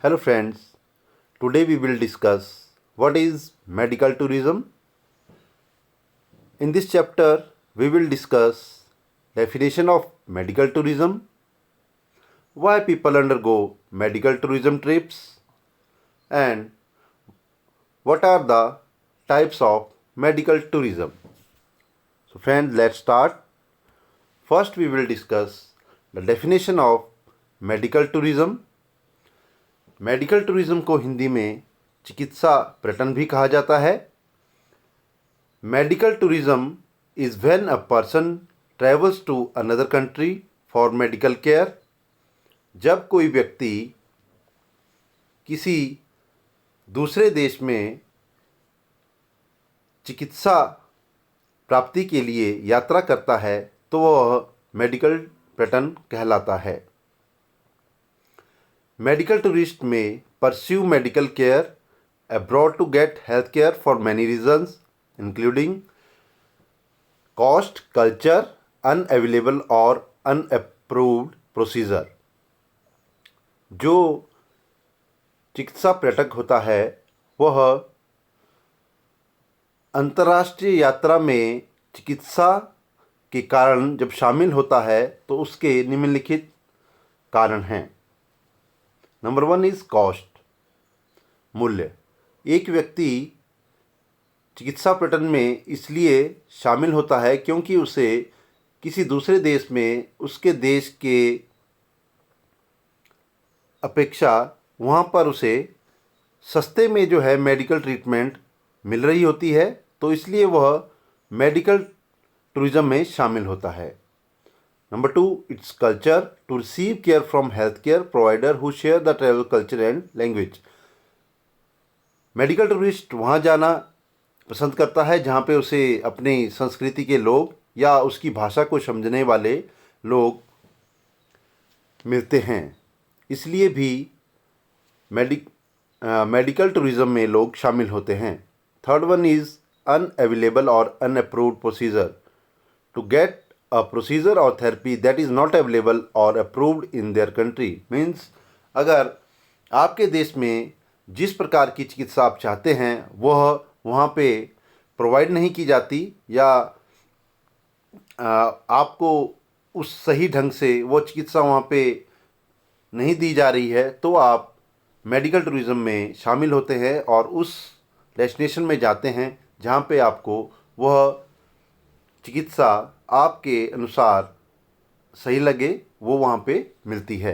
Hello friends, today we will discuss what is medical tourism. In this chapter, we will discuss definition of medical tourism, why people undergo medical tourism trips, and what are the types of medical tourism. So friends, let's start. First, we will discuss the definition of medical tourism. Medical tourism को हिंदी में चिकित्सा पर्यटन भी कहा जाता है. Medical tourism is when a person travels to another country for medical care. जब कोई व्यक्ति किसी दूसरे देश में चिकित्सा प्राप्ति के लिए यात्रा करता है तो वह मेडिकल पर्यटन कहलाता है. मेडिकल टूरिस्ट में pursue medical care abroad to get health care for many reasons including cost, culture, unavailable or unapproved procedure. जो चिकित्सा पर्यटक होता है वह अंतर्राष्ट्रीय यात्रा में चिकित्सा के कारण जब शामिल होता है तो उसके निम्नलिखित कारण हैं. नंबर 1 इज़ कॉस्ट, मूल्य. एक व्यक्ति चिकित्सा पर्यटन में इसलिए शामिल होता है क्योंकि उसे किसी दूसरे देश में उसके देश के अपेक्षा वहाँ पर उसे सस्ते में जो है मेडिकल ट्रीटमेंट मिल रही होती है, तो इसलिए वह मेडिकल टूरिज्म में शामिल होता है. Number 2, it's culture, to receive care from healthcare provider who share the travel culture and language. Medical tourist वहाँ जाना पसंद करता है जहाँ पे उसे अपनी संस्कृति के लोग या उसकी भाषा को समझने वाले लोग मिलते हैं, इसलिए भी मेडिकल टूरिज्म में लोग शामिल होते हैं. थर्ड वन इज़ अनअवेलेबल और unapproved procedure, to get a procedure or therapy that is not available or approved in their country. Means अगर आपके देश में जिस प्रकार की चिकित्सा आप चाहते हैं वह वहाँ पे प्रोवाइड नहीं की जाती या आपको उस सही ढंग से वो चिकित्सा वहाँ पे नहीं दी जा रही है, तो आप मेडिकल टूरिज्म में शामिल होते हैं और उस डेस्टिनेशन में जाते हैं जहाँ पे आपको वह चिकित्सा आपके अनुसार सही लगे वो वहाँ पे मिलती है.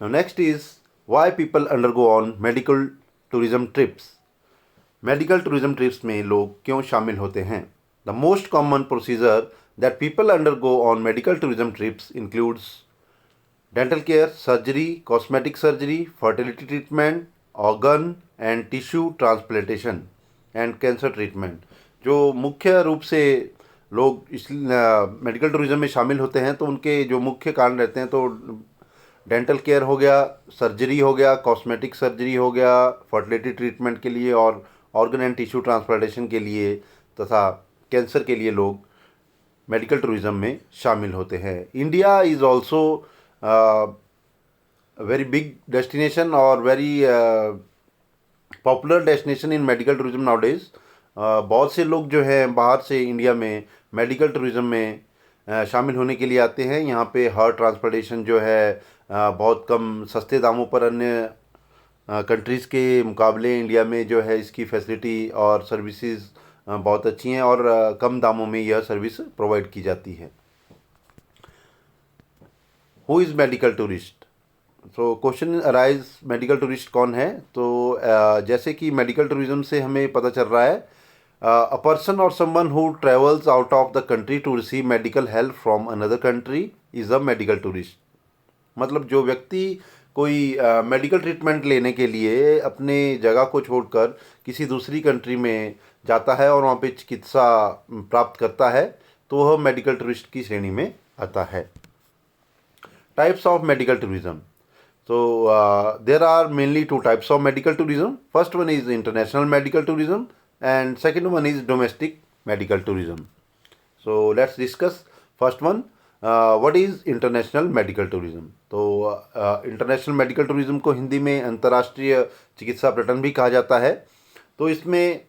Next is why people undergo on medical tourism trips. Medical tourism trips में लोग क्यों शामिल होते हैं. The most common procedure that people undergo on medical tourism trips includes dental care, surgery, cosmetic surgery, fertility treatment, organ and tissue transplantation and cancer treatment. जो मुख्य रूप से लोग इस मेडिकल टूरिज्म में शामिल होते हैं तो उनके जो मुख्य कारण रहते हैं तो डेंटल केयर हो गया, सर्जरी हो गया, कॉस्मेटिक सर्जरी हो गया फर्टिलिटी ट्रीटमेंट के लिए और ऑर्गन एंड टिश्यू ट्रांसप्लांटेशन के लिए तथा कैंसर के लिए लोग मेडिकल टूरिज्म में शामिल होते हैं. India is also very big destination और very popular destination in medical tourism nowadays. बहुत से लोग जो हैं बाहर से इंडिया में मेडिकल टूरिज्म में शामिल होने के लिए आते हैं. यहाँ पे हार्ट ट्रांसप्लांटेशन जो है बहुत कम सस्ते दामों पर अन्य कंट्रीज़ के मुकाबले इंडिया में जो है इसकी फैसिलिटी और सर्विसेज बहुत अच्छी हैं और कम दामों में यह सर्विस प्रोवाइड की जाती है. Who is medical tourist. तो क्वेश्चन अराइज मेडिकल टूरिस्ट कौन है. तो जैसे कि मेडिकल टूरिज्म से हमें पता चल रहा है a person or someone who travels out of the country to receive medical help from another country is a medical tourist. मतलब जो व्यक्ति कोई मेडिकल ट्रीटमेंट लेने के लिए अपने जगह को छोड़कर किसी दूसरी कंट्री में जाता है और वहाँ पे चिकित्सा प्राप्त करता है तो वह मेडिकल टूरिस्ट की श्रेणी में आता है. Types of medical tourism. So there are mainly two types of medical tourism. First one is international medical tourism and second one is domestic medical tourism. So let's discuss first one. What is international medical tourism. तो international medical tourism को हिंदी में अंतर्राष्ट्रीय चिकित्सा पर्यटन भी कहा जाता है। तो इसमें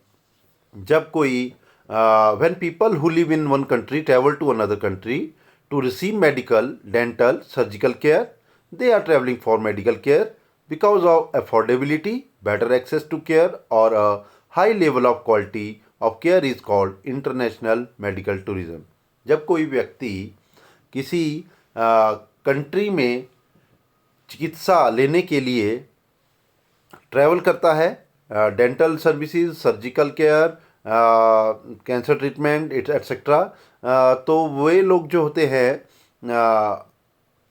जब कोई when people who live in one country travel to another country to receive medical, dental, surgical care, they are traveling for medical care because of affordability, better access to care or a high level of quality of care is called international medical tourism। जब कोई व्यक्ति किसी country में चिकित्सा लेने के लिए travel करता है, dental services, surgical care, cancer treatment etcetera, तो वे लोग जो होते हैं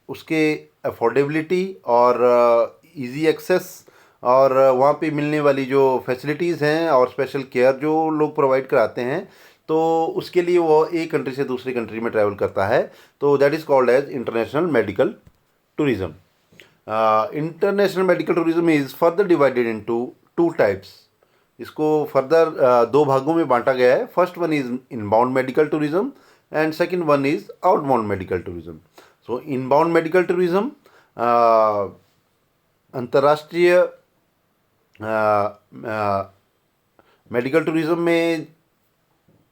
उसके अफोर्डेबिलिटी और इजी एक्सेस और वहाँ पे मिलने वाली जो फैसिलिटीज़ हैं और स्पेशल केयर जो लोग प्रोवाइड कराते हैं, तो उसके लिए वो एक कंट्री से दूसरी कंट्री में ट्रैवल करता है। तो that is called as international medical tourism. International medical tourism is further divided into two types. इसको फर्दर दो भागों में बांटा गया है। First one is inbound medical tourism and second one is outbound medical tourism. So inbound medical tourism अंतर्राष्ट्रीय medical tourism में,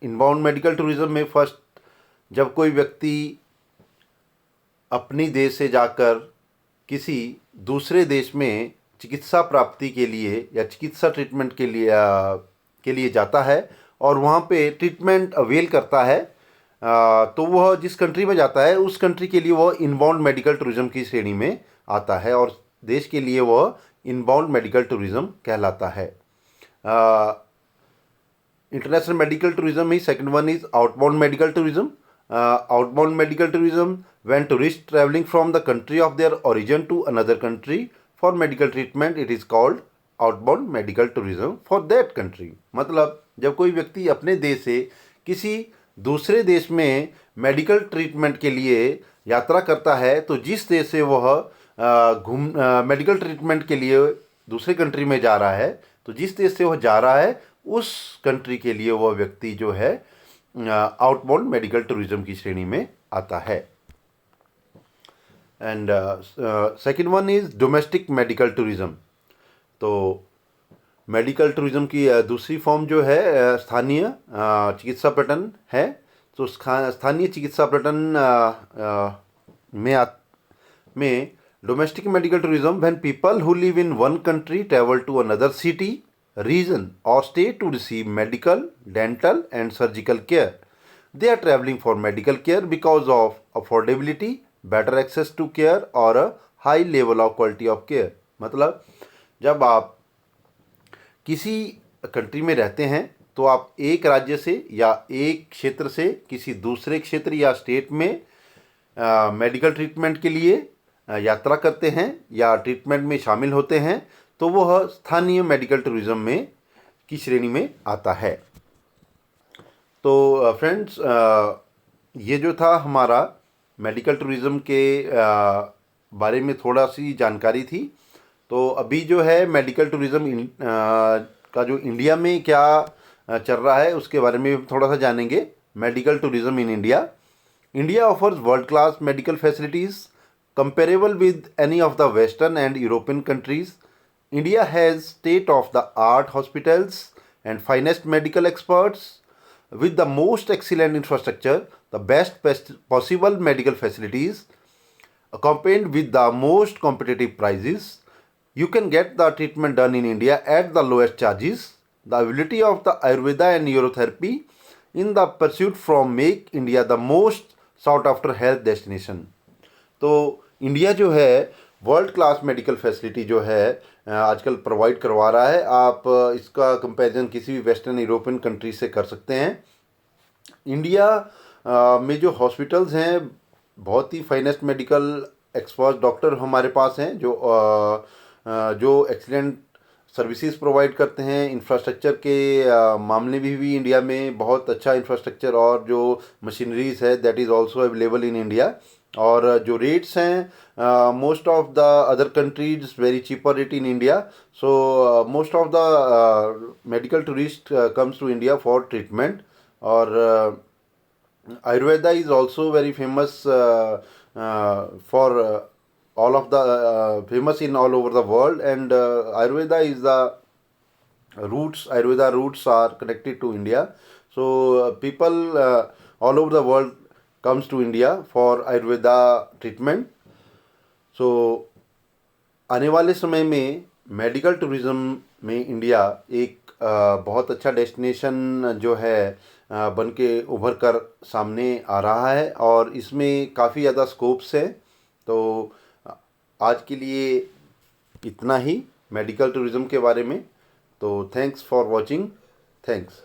inbound medical tourism में फर्स्ट जब कोई व्यक्ति अपनी देश से जाकर किसी दूसरे देश में चिकित्सा प्राप्ति के लिए या चिकित्सा ट्रीटमेंट के लिए जाता है और वहाँ पे ट्रीटमेंट अवेल करता है, तो वह जिस कंट्री में जाता है उस कंट्री के लिए वह इनबाउंड मेडिकल टूरिज़्म की श्रेणी में आता है और देश के लिए वह इनबाउंड मेडिकल टूरिज़्म कहलाता है। इंटरनेशनल मेडिकल टूरिज़्म ही second one is outbound medical tourism. Outbound medical tourism when tourist traveling from the country of their origin to another country for medical treatment, it is called outbound medical tourism for that country. मतलब जब कोई व्यक्ति अपने देश से किसी दूसरे देश में मेडिकल ट्रीटमेंट के लिए यात्रा करता है, तो जिस देश से वह मेडिकल ट्रीटमेंट के लिए दूसरे कंट्री में जा रहा है, तो जिस देश से वह जा रहा है उस कंट्री के लिए वह व्यक्ति जो है आउटबाउंड मेडिकल टूरिज़्म की श्रेणी में आता है। And second one is domestic medical tourism. तो मेडिकल टूरिज़्म की दूसरी फॉर्म जो है स्थानीय चिकित्सा पर्यटन है। तो स्थानीय चिकित्सा पर्यटन में domestic medical tourism when people who live in one country travel to another city, region और state to receive medical, dental and surgical care. They are travelling for medical care because of affordability, better access to care और a high level of quality of care. मतलब जब आप किसी country में रहते हैं तो आप एक राज्य से या एक क्षेत्र से किसी दूसरे क्षेत्र या स्टेट में मेडिकल ट्रीटमेंट के लिए यात्रा करते हैं या ट्रीटमेंट में शामिल होते हैं, तो वह स्थानीय मेडिकल टूरिज़्म में की श्रेणी में आता है। तो फ्रेंड्स, ये जो था हमारा मेडिकल टूरिज़्म के बारे में थोड़ा सी जानकारी थी। तो अभी जो है मेडिकल टूरिज़्म का जो इंडिया में क्या चल रहा है उसके बारे में थोड़ा सा जानेंगे। Medical tourism in India. India offers world class medical facilities comparable with any of the Western and European countries. India has state-of-the-art hospitals and finest medical experts with the most excellent infrastructure, the best possible medical facilities, accompanied with the most competitive prices. You can get the treatment done in India at the lowest charges. The ability of the Ayurveda and neurotherapy in the pursuit from make India the most sought after health destination. तो India जो है world class medical facility जो है आजकल provide करवा रहा है। आप इसका कंपैरिजन किसी भी वेस्टर्न यूरोपियन कंट्री से कर सकते हैं। इंडिया में जो हॉस्पिटल्स हैं बहुत ही फाइनेस्ट मेडिकल एक्सपर्ट डॉक्टर हमारे पास हैं जो एक्सीलेंट सर्विसेज प्रोवाइड करते हैं। इंफ्रास्ट्रक्चर के मामले में भी इंडिया में बहुत अच्छा इंफ्रास्ट्रक्चर और जो मशीनरीज है that is also available in India. और जो रेट्स हैं most of the other countries very cheaper rate in India. So most of the medical tourist comes to India for treatment. और Ayurveda is also very famous for all of the famous in all over the world, and Ayurveda is the roots. Ayurveda roots are connected to India, so people all over the world comes to India for Ayurveda treatment. So आने वाले समय में medical tourism में India एक बहुत अच्छा destination जो है बन के उभर कर सामने आ रहा है, और इसमें काफ़ी ज़्यादा स्कोप्स हैं। तो आज के लिए इतना ही मेडिकल टूरिज़्म के बारे में। तो थैंक्स फॉर वॉचिंग। थैंक्स।